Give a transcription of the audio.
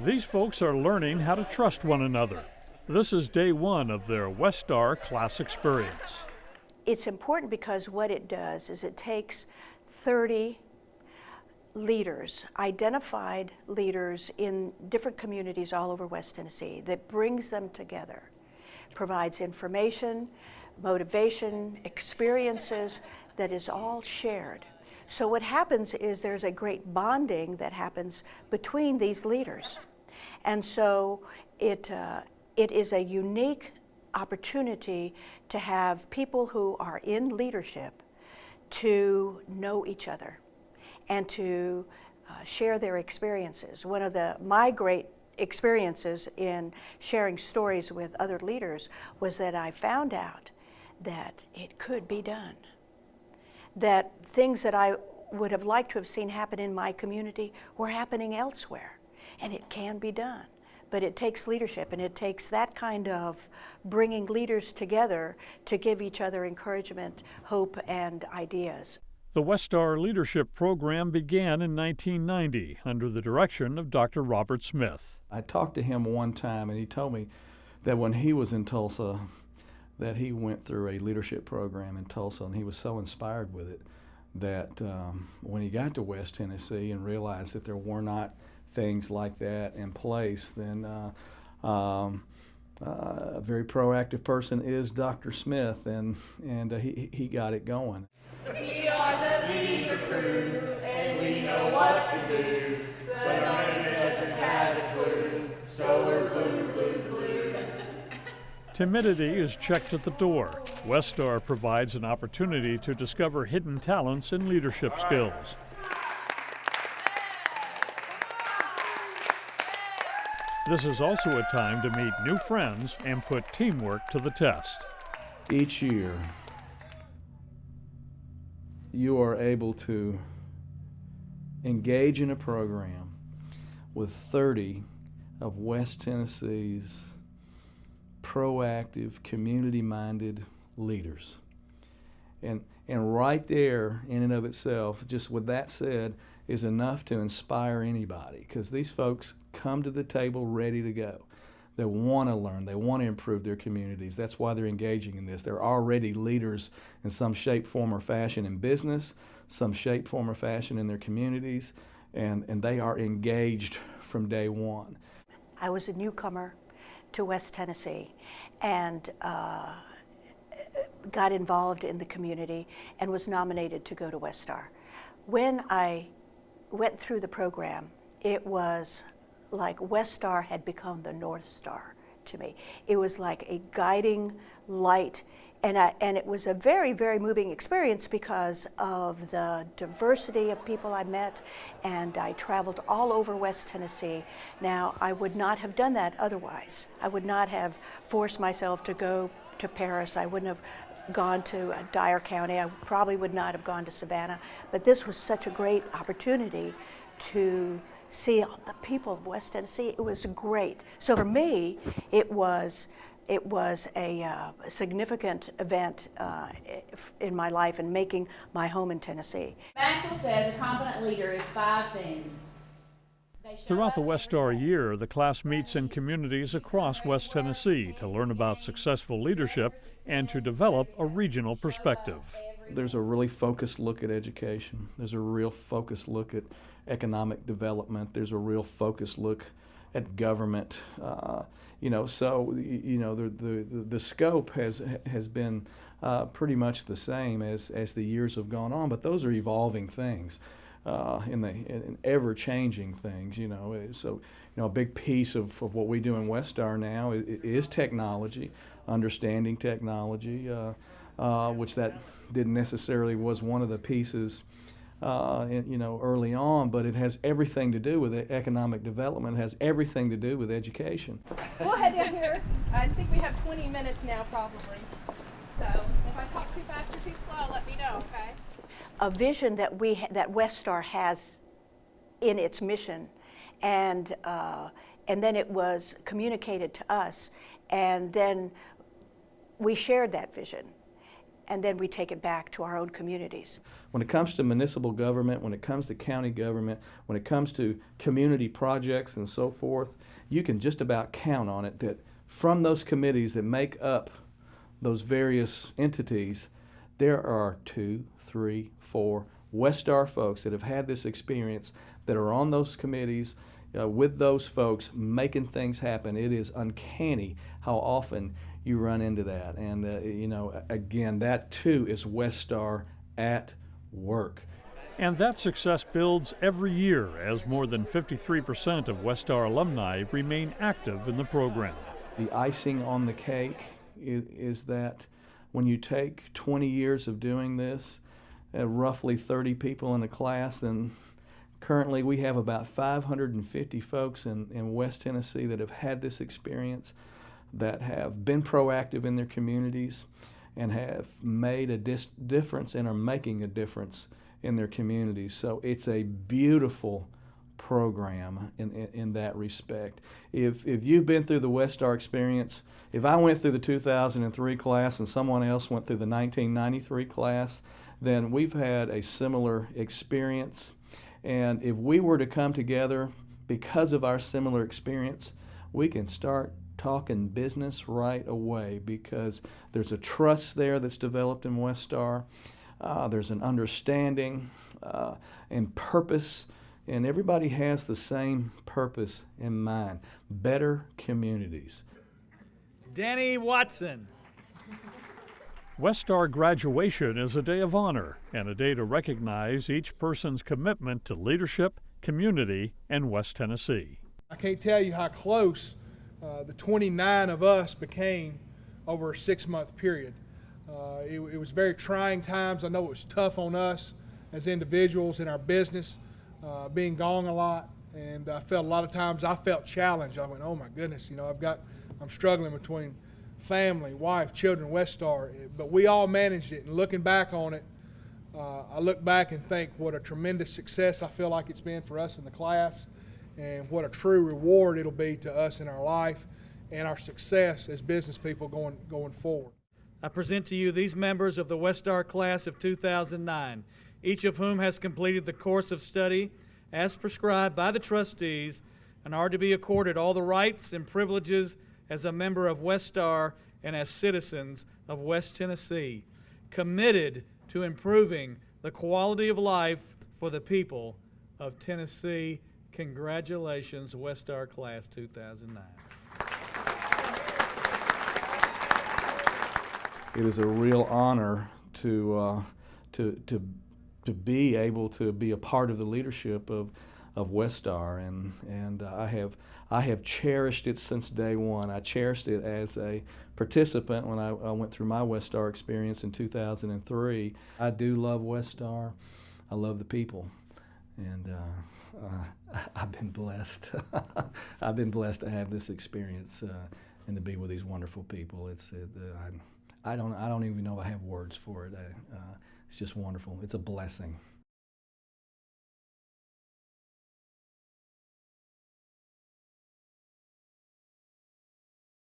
These folks are learning how to trust one another. This is day one of their Westar class experience. It's important because what it does is it takes 30 leaders, identified leaders in different communities all over West Tennessee, that brings them together, provides information, motivation, experiences that is all shared. So what happens is there's a great bonding that happens between these leaders. And so it is a unique opportunity to have people who are in leadership to know each other and to share their experiences. One of my great experiences in sharing stories with other leaders was that I found out that it could be done. That things that I would have liked to have seen happen in my community were happening elsewhere, and it can be done. But it takes leadership, and it takes that kind of bringing leaders together to give each other encouragement, hope, and ideas. The Westar Leadership Program began in 1990 under the direction of Dr. Robert Smith. I talked to him one time, and he told me that when he was in Tulsa, that he went through a leadership program in Tulsa, and he was so inspired with it that when he got to West Tennessee and realized that there were not things like that in place, then a very proactive person is Dr. Smith, and he got it going. We are the leader crew, and we know what to do. The manager doesn't have a clue, so we're blue, blue, blue. Timidity is checked at the door. Westar provides an opportunity to discover hidden talents and leadership skills. This is also a time to meet new friends and put teamwork to the test. Each year, you are able to engage in a program with 30 of West Tennessee's proactive, community-minded leaders. And right there, in and of itself, just with that said, is enough to inspire anybody, because these folks come to the table ready to go. They want to learn. They want to improve their communities. That's why they're engaging in this. They're already leaders in some shape, form, or fashion in business, some shape, form, or fashion in their communities, and they are engaged from day one. I was a newcomer to West Tennessee and got involved in the community and was nominated to go to Westar. When I went through the program, it was like Westar had become the North Star to me. It was like a guiding light, and it was a very, very moving experience because of the diversity of people I met, and I traveled all over West Tennessee. Now, I would not have done that otherwise. I would not have forced myself to go to Paris. I wouldn't have gone to Dyer County. I probably would not have gone to Savannah, but this was such a great opportunity to see the people of West Tennessee. It was great. So for me, it was a significant event in my life and making my home in Tennessee. Maxwell says a competent leader is 5 things. Throughout the Westar year, the class meets in communities across West Tennessee to learn about successful leadership and to develop a regional perspective. There's a really focused look at education. There's a real focused look at economic development. There's a real focused look at government. The scope has been pretty much the same as the years have gone on, but those are evolving things. In ever-changing things, So, a big piece of what we do in Westar now is technology, understanding technology, which that didn't necessarily was one of the pieces, early on, but it has everything to do with economic development. It has everything to do with education. We'll head down here. I think we have 20 minutes now, probably. So if I talk too fast or too slow, let me know, okay? A vision that that Westar has in its mission, and then it was communicated to us, and then we shared that vision, and then we take it back to our own communities. When it comes to municipal government, when it comes to county government, when it comes to community projects and so forth, you can just about count on it that from those committees that make up those various entities, there are 2, 3, 4 Westar folks that have had this experience that are on those committees with those folks making things happen. It is uncanny how often you run into that. And, you know, again, that too is Westar at work. And that success builds every year as more than 53% of Westar alumni remain active in the program. The icing on the cake is that when you take 20 years of doing this, roughly 30 people in a class, then currently we have about 550 folks in West Tennessee that have had this experience, that have been proactive in their communities and have made a difference and are making a difference in their communities. So it's a beautiful program in that respect. If you've been through the Westar experience, if I went through the 2003 class and someone else went through the 1993 class, then we've had a similar experience. And if we were to come together because of our similar experience, we can start talking business right away because there's a trust there that's developed in Westar. There's an understanding and purpose, and everybody has the same purpose in mind: better communities. Danny Watson. Westar graduation is a day of honor and a day to recognize each person's commitment to leadership, community, and West Tennessee. I can't tell you how close the 29 of us became over a 6-month period. It was very trying times. I know it was tough on us as individuals in our business, being gone a lot, and I felt a lot of times I felt challenged. I went, oh my goodness, you know, I'm struggling between family, wife, children, Westar, but we all managed it. And looking back on it, I look back and think what a tremendous success I feel like it's been for us in the class, and what a true reward it'll be to us in our life and our success as business people going forward. I present to you these members of the Westar class of 2009, each of whom has completed the course of study as prescribed by the trustees and are to be accorded all the rights and privileges as a member of Westar and as citizens of West Tennessee, committed to improving the quality of life for the people of Tennessee. Congratulations, Westar Class 2009. It is a real honor to be able to be a part of the leadership of Westar, and I have cherished it since day one. I cherished it as a participant when I went through my Westar experience in 2003. I do love Westar. I love the people, and I've been blessed. I've been blessed to have this experience and to be with these wonderful people. I don't even know if I have words for it. It's just wonderful. It's a blessing.